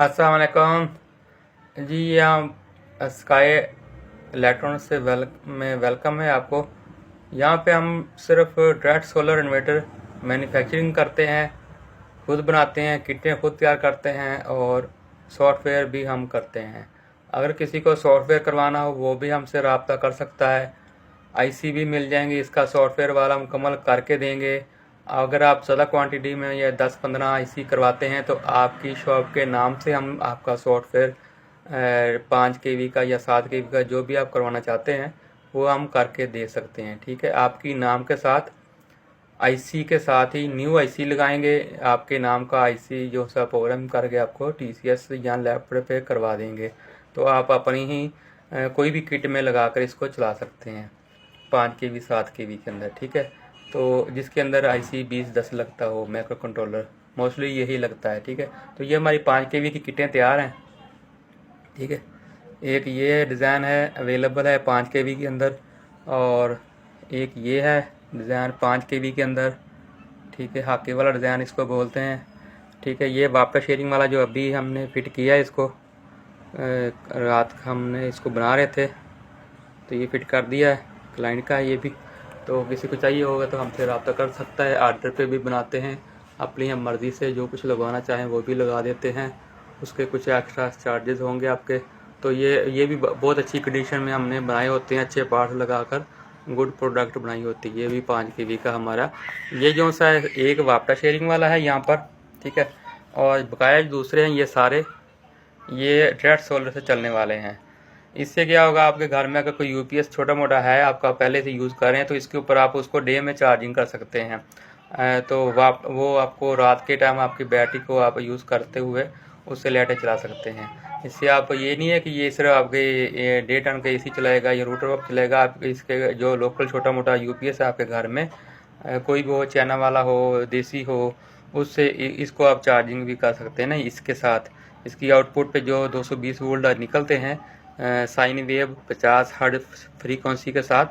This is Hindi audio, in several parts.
अस्सलाम वालेकुम जी। यहाँ स्काई इलेक्ट्रॉनिक्स से वेलकम है आपको। यहाँ पे हम सिर्फ डायरेक्ट सोलर इन्वर्टर मैन्युफैक्चरिंग करते हैं, खुद बनाते हैं, किटें खुद तैयार करते हैं और सॉफ्टवेयर भी हम करते हैं। अगर किसी को सॉफ्टवेयर करवाना हो वो भी हमसे रब्ता कर सकता है। आईसी भी मिल जाएंगी, इसका सॉफ्टवेयर वाला मुकम्मल करके देंगे। अगर आप ज़्यादा क्वांटिटी में या 10-15 आईसी करवाते हैं तो आपकी शॉप के नाम से हम आपका सॉफ्टवेयर 5 kV का या 7 kV का जो भी आप करवाना चाहते हैं वो हम करके दे सकते हैं। ठीक है, आपकी नाम के साथ आईसी के साथ ही न्यू आईसी लगाएंगे। आपके नाम का आईसी जो सा प्रोग्राम करके आपको टीसीएस या लैपटॉप पे करवा देंगे, तो आप अपनी ही कोई भी किट में लगाकर इसको चला सकते हैं 5 kV 7 kV के अंदर। ठीक है, तो जिसके अंदर आईसी 2010 लगता हो, माइक्रो कंट्रोलर मोस्टली यही लगता है। ठीक है, तो ये हमारी 5 kV की किटें तैयार हैं। ठीक है, एक ये डिज़ाइन है अवेलेबल है 5 kV के अंदर, और एक ये है डिज़ाइन 5 kV के अंदर। ठीक है, हाके वाला डिज़ाइन इसको बोलते हैं। ठीक है, ये वापस शेयरिंग वाला जो अभी हमने फिट किया है इसको, रात हमने इसको बना रहे थे तो ये फिट कर दिया है, क्लाइंट का है ये भी। तो किसी को चाहिए होगा तो हमसे रब्ता कर सकता है। आर्डर पे भी बनाते हैं, अपनी हम मर्ज़ी से जो कुछ लगवाना चाहें वो भी लगा देते हैं। उसके कुछ एक्स्ट्रा चार्जेस होंगे आपके। तो ये भी बहुत अच्छी कंडीशन में हमने बनाए होते हैं, अच्छे पार्ट्स लगाकर गुड प्रोडक्ट बनाई होती है। ये भी 5 kV का हमारा ये जो सा एक वापटा शेयरिंग वाला है यहाँ पर। ठीक है, और बकाया दूसरे हैं ये सारे, ये डायरेक्ट सोलर से चलने वाले हैं। इससे क्या होगा, आपके घर में अगर कोई यूपीएस छोटा मोटा है आपका पहले से यूज़ कर रहे हैं तो इसके ऊपर आप उसको डे में चार्जिंग कर सकते हैं। तो वो आपको रात के टाइम आपकी बैटरी को आप यूज़ करते हुए उससे लाइटें चला सकते हैं। इससे आप ये नहीं है कि ये सिर्फ आपके डे टाइम का एसी चलाएगा या रूटर ऑफ चलाएगा। आप इसके जो लोकल छोटा मोटा यूपीएस है आपके घर में, कोई भी हो, चाइना वाला हो, देसी हो, उससे इसको आप चार्जिंग भी कर सकते हैं ना। इसके साथ इसकी आउटपुट पे जो 220 वोल्ट निकलते हैं साइन वेव 50 हर्ट्ज फ्रीक्वेंसी के साथ,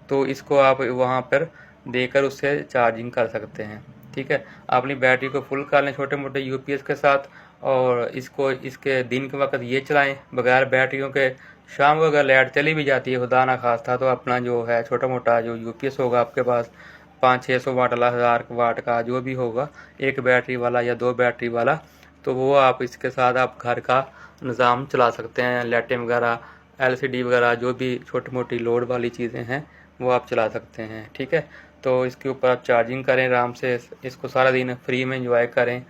तो इसको आप वहाँ पर देकर उससे चार्जिंग कर सकते हैं। ठीक है, अपनी बैटरी को फुल कर लें छोटे मोटे यूपीएस के साथ, और इसको इसके दिन के वक्त ये चलाएं बगैर बैटरियों के। शाम को अगर लाइट चली भी जाती है खुदा ना खास्ता, तो अपना जो है छोटा मोटा जो यूपीएस होगा आपके पास 500-600 वाट वाला, 1000 वाट का जो भी होगा, एक बैटरी वाला या 2 बैटरी वाला, तो वो आप इसके साथ आप घर का निज़ाम चला सकते हैं। लाइटें वगैरह, एलसीडी वगैरह, जो भी छोटी मोटी लोड वाली चीज़ें हैं वो आप चला सकते हैं। ठीक है, तो इसके ऊपर आप चार्जिंग करें आराम से, इसको सारा दिन फ्री में एंजॉय करें।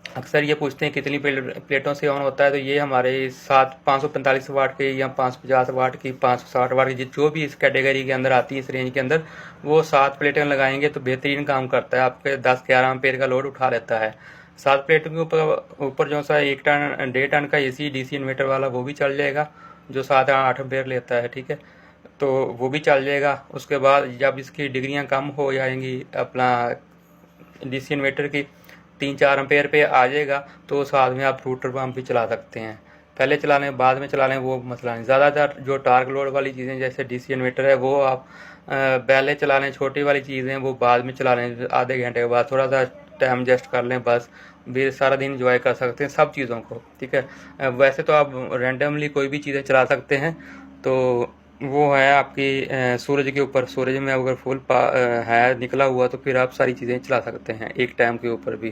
अक्सर ये पूछते हैं कितनी प्लेटों से ऑन होता है, तो ये हमारे 545 वाट के या 550 वाट की, 560 वाट की, जो भी इस कैटेगरी के अंदर आती है, इस रेंज के अंदर, वो 7 प्लेटें लगाएंगे तो बेहतरीन काम करता है। आपके 10-11 एम्पेयर का लोड उठा लेता है। 7 प्लेटों के ऊपर जो सा 1 टन 1.5 टन का एसी डीसी इन्वर्टर वाला वो भी चल जाएगा, जो 7-8 एम्पेयर लेता है। ठीक है, तो वो भी चल जाएगा। उसके बाद जब इसकी डिग्रियाँ कम हो जाएंगी, अपना डीसी इन्वर्टर की 3-4 एम्पेयर पे आ जाएगा, तो साथ में आप रूटर पंप भी चला सकते हैं। पहले चला लें बाद में चला लें वो मसला नहीं। ज़्यादातर जो टार्क लोड वाली चीज़ें जैसे डीसी इन्वर्टर है वो आप पहले चला लें, छोटी वाली चीज़ें वो बाद में चला लें, आधे घंटे के बाद थोड़ा सा टाइम एडजस्ट कर लें, बस भी सारा दिन इंजॉय कर सकते हैं सब चीज़ों को। ठीक है, वैसे तो आप रैंडमली कोई भी चीज़ें चला सकते हैं। तो वो है आपकी सूरज के ऊपर, सूरज में अगर फुल है निकला हुआ तो फिर आप सारी चीज़ें चला सकते हैं एक टाइम के ऊपर भी।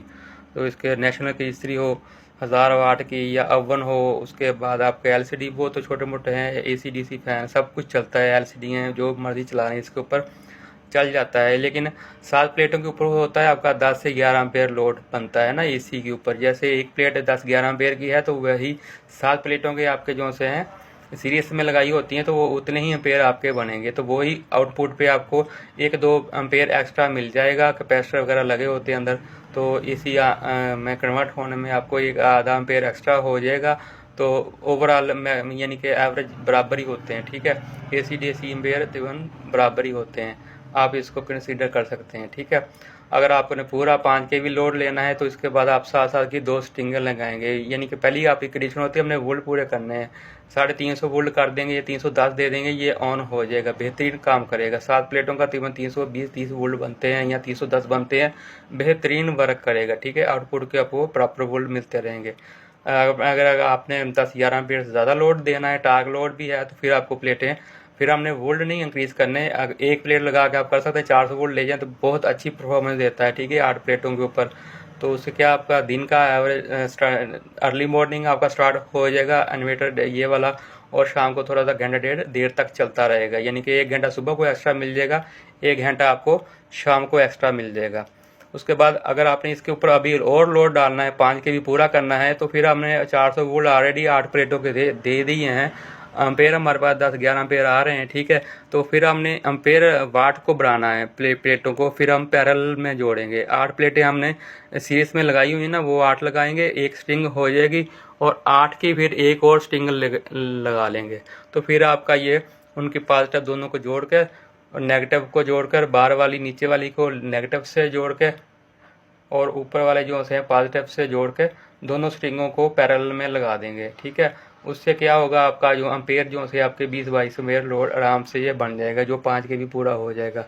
तो इसके नेशनल की इस्त्री हो, 1000 वाट की, या ओवन हो, उसके बाद आपके एलसीडी, वो तो छोटे मोटे हैं, एसी डीसी फैन सब कुछ चलता है, एलसीडी हैं, जो मर्जी चला रहे हैं इसके ऊपर चल जाता है। लेकिन 7 प्लेटों के ऊपर होता है आपका 10 से 11 एम्पेयर लोड बनता है ना एसी के ऊपर। जैसे एक प्लेट 10-11 एम्पेयर की है तो वही 7 प्लेटों के आपके जो से हैं सीरीज में लगाई होती हैं, तो वो उतने ही एम्पेयर आपके बनेंगे। तो वही आउटपुट पे आपको 1-2 एम्पेयर एक्स्ट्रा मिल जाएगा। कैपेसिटर वगैरह लगे होते हैं अंदर, तो एसी में कन्वर्ट होने में आपको 1-आधा एम्पेयर एक्स्ट्रा हो जाएगा। तो ओवरऑल यानी कि एवरेज बराबर ही होते हैं। ठीक है, एसी डीसी एम्पेयर तकरीबन बराबर ही होते हैं, आप इसको कंसीडर कर सकते हैं। ठीक है, अगर आपने पूरा 5 kV लोड लेना है तो इसके बाद आप 7 की 2 स्टिंगर लगाएंगे, यानी कि पहली आपकी कंडीशन होती है हमने वोल्ट पूरे करने हैं, 350 वोल्ट कर देंगे या 310 दे देंगे, ये ऑन हो जाएगा, बेहतरीन काम करेगा। 7 प्लेटों का तकरीबन 320-30 वोल्ट बनते हैं या 310 बनते हैं, बेहतरीन वर्क करेगा। ठीक है, आउटपुट के आपको प्रॉपर वोल्ट मिलते रहेंगे। अगर आपने 10-11 एम्पीयर से ज़्यादा लोड देना है, टार्क लोड भी है, तो फिर आपको प्लेटें, फिर हमने वोल्ट नहीं इंक्रीज़ करने। एक प्लेट लगा के आप कर सकते हैं 400 वोल्ट ले जाएं तो बहुत अच्छी परफॉर्मेंस देता है, ठीक है, 8 प्लेटों के ऊपर। तो उससे क्या आपका दिन का एवरेज अर्ली मॉर्निंग आपका स्टार्ट हो जाएगा इन्वर्टर ये वाला, और शाम को थोड़ा सा घंटा डेढ़ देर तक चलता रहेगा, यानी कि 1 घंटा सुबह को एक्स्ट्रा मिल जाएगा, 1 घंटा आपको शाम को एक्स्ट्रा मिल जाएगा। उसके बाद अगर आपने इसके ऊपर अभी और लोड डालना है, 5 के भी पूरा करना है, तो फिर हमने 400 वोल्ट ऑलरेडी 8 प्लेटों के दे दिए हैं। अम्पेयर हमारे पास 10-11 अम्पेयर आ रहे हैं, ठीक है। तो फिर हमने अम्पेयर वाट को बढ़ाना है, प्लेटों को फिर हम पैरेलल में जोड़ेंगे। 8 प्लेटें हमने सीरीज में लगाई हुई है ना, वो 8 लगाएंगे, एक स्ट्रिंग हो जाएगी, और 8 की फिर एक और स्ट्रिंग लगा लेंगे। तो फिर आपका ये उनकी पॉजिटिव दोनों को जोड़ कर और नेगेटिव को जोड़कर, बार वाली नीचे वाली को नेगेटिव से जोड़ के और ऊपर वाले जो है पॉजिटिव से जोड़ के दोनों स्ट्रिंगों को पैरेलल में लगा देंगे, ठीक है। उससे क्या होगा, आपका जो अम्पेयर जो है आपके 20-22 एम्पेयर लोड आराम से ये बन जाएगा, जो 5 के भी पूरा हो जाएगा।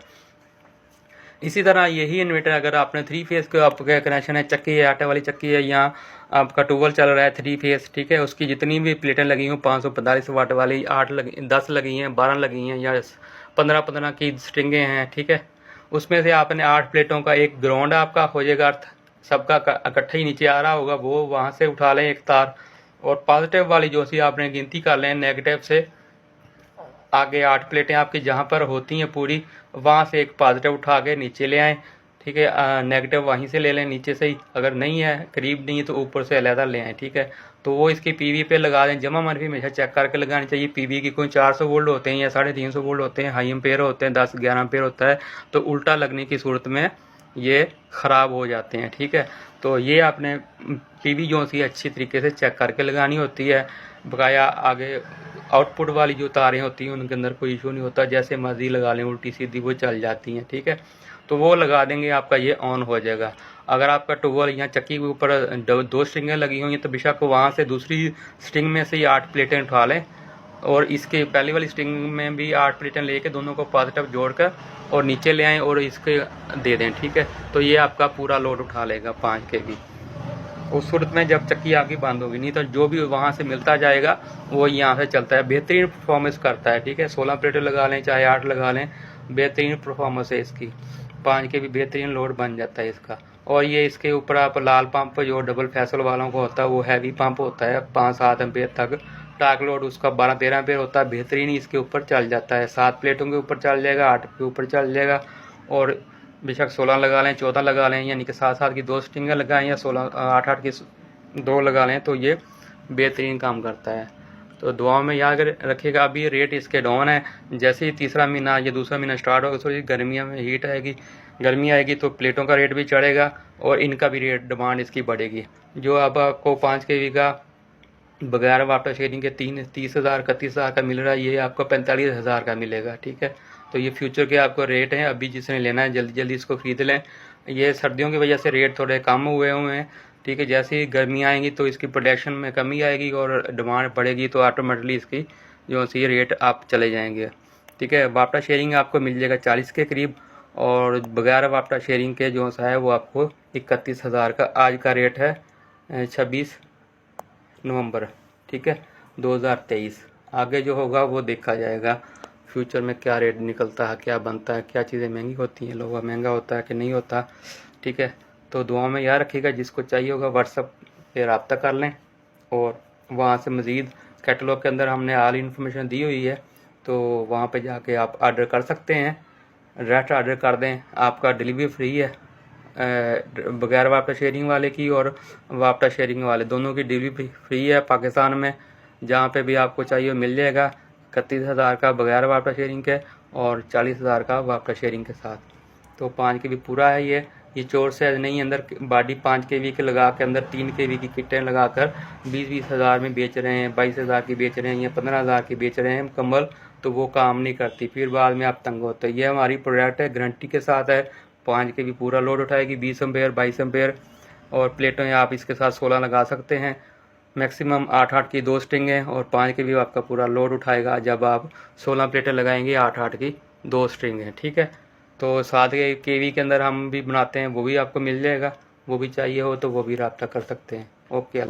इसी तरह यही इन्वर्टर अगर आपने 3 फेज का आपका कनेक्शन है, चक्की है, आटे वाली चक्की है, या आपका ट्यूबवेल चल रहा है 3 फेज, ठीक है, उसकी जितनी भी प्लेटें लगी हुई 545 वाट वाली 10 लगी हैं, 12 लगी हैं, या 15-15 की स्ट्रिंगें हैं, ठीक है, उसमें से आपने 8 प्लेटों का एक ग्राउंड आपका हो जाएगा, अर्थ सबका इकट्ठा ही नीचे आ रहा होगा, वो वहाँ से उठा लें एक तार, और पॉजिटिव वाली जो सी आपने गिनती कर लें नेगेटिव से आगे 8 प्लेटें आपकी जहाँ पर होती हैं पूरी, वहाँ से एक पॉजिटिव उठा के नीचे ले आएँ, ठीक है। नेगेटिव वहीं से ले लें नीचे से ही, अगर नहीं है करीब नहीं है तो ऊपर से अलहदा ले आएँ, ठीक है। तो वो इसकी पीवी पे लगा दें। जमा मनफी हमेशा चेक करके लगानी चाहिए। पीवी की कोई 400 वोल्ट होते हैं या 350 वोल्ट होते हैं, हाई एम्पेयर होते हैं, 10-11 एम्पेयर होता है, तो उल्टा लगने की सूरत में ये ख़राब हो जाते हैं, ठीक है। तो ये आपने पीवी जो सी अच्छी तरीके से चेक करके लगानी होती है। बकाया आगे आउटपुट वाली जो तारें होती हैं उनके अंदर कोई इशू नहीं होता, जैसे मर्जी लगा लें उल्टी सीधी वो चल जाती हैं, ठीक है। तो वो लगा देंगे, आपका ये ऑन हो जाएगा। अगर आपका ट्यूबवेल या चक्की के ऊपर 2 स्ट्रिंगें लगी हुई हैं तो बेशक वहाँ से दूसरी स्ट्रिंग में से 8 प्लेटें उठा लें, और इसके पहली वाली स्ट्रिंग में भी 8 प्लेटें लेके दोनों को पॉजिटिव जोड़कर और नीचे ले आएँ और इसके दे दें, ठीक है। तो ये आपका पूरा लोड उठा लेगा 5 के भी। उस सूरत में जब चक्की आपकी बंद होगी, नहीं तो जो भी वहाँ से मिलता जाएगा वो यहाँ से चलता है, बेहतरीन परफॉर्मेंस करता है, ठीक है। 16 प्लेटें लगा लें चाहे 8 लगा लें, बेहतरीन परफॉर्मेंस है इसकी। 5 के भी बेहतरीन लोड बन जाता है इसका। और ये इसके ऊपर आप लाल पंप जो डबल फैसल वालों को होता है वो हैवी पंप होता है, 5-7 एम्पेयर तक टार्क लोड उसका 12-13 एम्पेयर होता है, बेहतरीन इसके ऊपर चल जाता है। 7 प्लेटों के ऊपर चल जाएगा, 8 के ऊपर चल जाएगा, और बेशक 16 लगा लें, 14 लगा लें, यानी कि 7-7 की 2 स्ट्रिंगें लगाएं या 8-8 की 2 लगा लें, तो ये बेहतरीन काम करता है। तो दुआओं में याद रखिएगा। अभी रेट इसके डाउन है, जैसे ही तीसरा महीना या दूसरा महीना स्टार्ट होगा थोड़ी गर्मियों में हीट आएगी, गर्मी आएगी तो प्लेटों का रेट भी चढ़ेगा और इनका भी रेट डिमांड इसकी बढ़ेगी। जो अब आपको 5 kV का बगैर वाटर शेयरिंग के 30,000 31,000 का मिल रहा है, ये आपको 45,000 का मिलेगा, ठीक है। तो ये फ्यूचर के आपको रेट हैं। अभी जिसने लेना है जल्दी जल्दी इसको खरीद लें। ये सर्दियों की वजह से रेट थोड़े कम हुए हैं, ठीक है। जैसे ही गर्मी आएंगी तो इसकी प्रोडक्शन में कमी आएगी और डिमांड बढ़ेगी, तो ऑटोमेटिकली इसकी जो सी रेट आप चले जाएंगे, ठीक है। वाटर शेयरिंग आपको मिल जाएगा 40 के करीब, और बगैर वाटर शेयरिंग के जो सा है वो आपको 31,000 का आज का रेट है, 26 नवंबर, ठीक है, 2023। आगे जो होगा वो देखा जाएगा, फ्यूचर में क्या रेट निकलता है, क्या बनता है, क्या चीज़ें महंगी होती हैं, लोगों महंगा होता है कि नहीं होता, ठीक है। तो दुआ में याद रखिएगा। जिसको चाहिए होगा व्हाट्सएप पे रब्ता कर लें, और वहाँ से मज़ीद कैटलॉग के अंदर हमने ऑल इन्फॉर्मेशन दी हुई है, तो वहाँ पे जाके आप ऑर्डर कर सकते हैं। डायरेक्ट ऑर्डर कर दें, आपका डिलीवरी फ्री है, बगैर वाटर शेयरिंग वाले की और वाटर शेयरिंग वाले दोनों की डिलीवरी फ्री है। पाकिस्तान में जहाँ पे भी आपको चाहिए मिल जाएगा। 31,000 का बगैर वाटर शेयरिंग के और 40,000 का वाटर शेयरिंग के साथ। तो 5 kV पूरा है ये चोर से नहीं, अंदर बॉडी 5 kV के लगा के अंदर 3 kV की किटें लगाकर 20-20 हज़ार में बेच रहे हैं, 22,000 की बेच रहे हैं या 15,000 की बेच रहे हैं कम्बल, तो वो काम नहीं करती, फिर बाद में आप तंग होते हैं। ये हमारी प्रोडक्ट है, गारंटी के साथ है। 5 kV पूरा लोड उठाएगी, 20 एम्पेयर 22 एम्पेयर, और प्लेटें आप इसके साथ 16 लगा सकते हैं। मैक्सिमम 8-8 की 2 स्ट्रिंगें और 5 kV आपका पूरा लोड उठाएगा जब आप 16 प्लेटें लगाएंगे, 8-8 की 2 स्ट्रिंगें, ठीक है। तो 7 kV के अंदर हम भी बनाते हैं, वो भी आपको मिल जाएगा। वो भी चाहिए हो तो वो भी रब्ता कर सकते हैं। ओके।